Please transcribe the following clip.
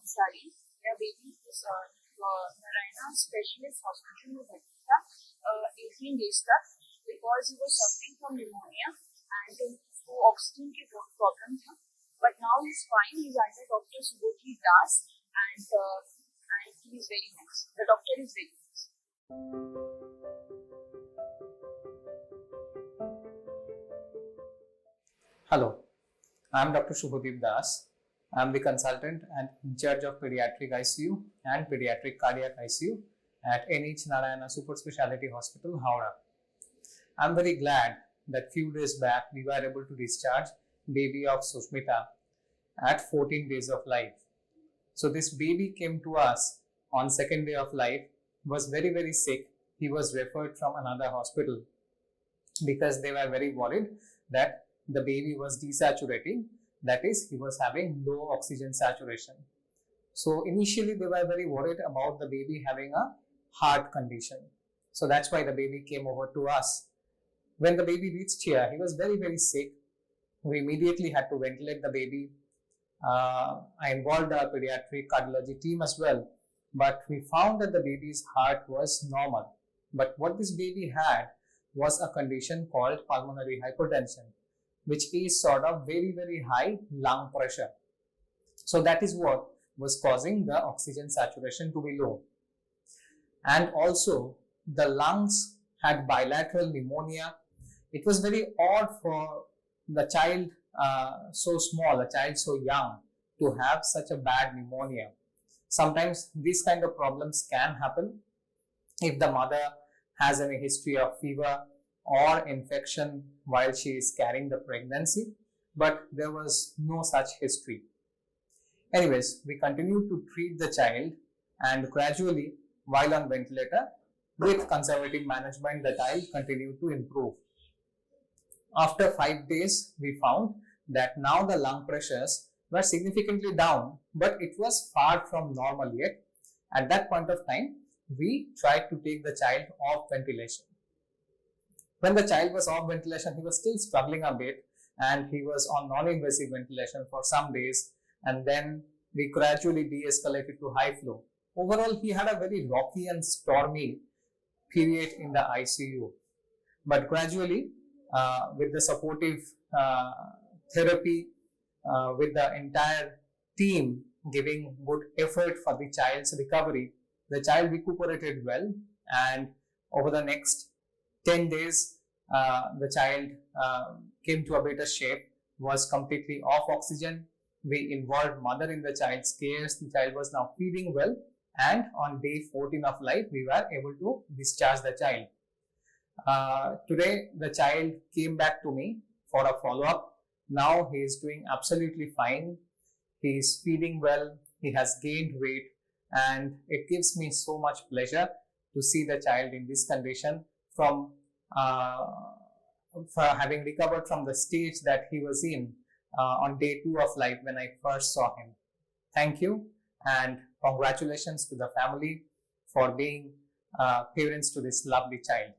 Vansari. मेरा baby is Narayana Specialist Hospital में भर्ती था 18 days तक because he was suffering from pneumonia and उसको oxygen की बहुत problem था. But now he's fine. He's under Dr. Shubhadeep and he is very nice. The doctor is very nice. Hello, I am Dr. Shubhadeep Das. I am the consultant and in charge of Pediatric ICU and Pediatric Cardiac ICU at Narayana Superspeciality Hospital, Howrah. I am very glad that few days back we were able to discharge baby of Susmita at 14 days of life. So this baby came to us on second day of life, was very sick. He was referred from another hospital because they were very worried that the baby was desaturating, that is, he was having low oxygen saturation. So initially they were very worried about the baby having a heart condition. So that's why the baby came over to us. When the baby reached here, he was very sick. We immediately had to ventilate the baby. I involved our pediatric cardiology team as well, but we found that the baby's heart was normal. But what this baby had was a condition called pulmonary hypertension, which is sort of very high lung pressure. So that is what was causing the oxygen saturation to be low. And also the lungs had bilateral pneumonia. It was very odd for the child so small, a child so young, to have such a bad pneumonia. Sometimes these kind of problems can happen if the mother has any history of fever or infection while she is carrying the pregnancy, but there was no such history. Anyways, we continued to treat the child, and gradually, while on ventilator, with conservative management, the child continued to improve. After 5 days, we found that now the lung pressures were significantly down, but it was far from normal yet. At that point of time, we tried to take the child off ventilation. When the child was off ventilation, he was still struggling a bit and he was on non-invasive ventilation for some days, and then we gradually de-escalated to high flow. Overall, he had a very rocky and stormy period in the ICU. But gradually, with the supportive therapy, with the entire team giving good effort for the child's recovery, the child recuperated well, and over the next 10 days, the child came to a better shape, was completely off oxygen. We involved mother in the child's care. The child was now feeding well, and on day 14 of life, we were able to discharge the child. Today, the child came back to me for a follow-up. Now he is doing absolutely fine. He is feeding well. He has gained weight, and it gives me so much pleasure to see the child in this condition from for having recovered from the stage that he was in on day 2 of life when I first saw him. Thank you, and congratulations to the family for being parents to this lovely child.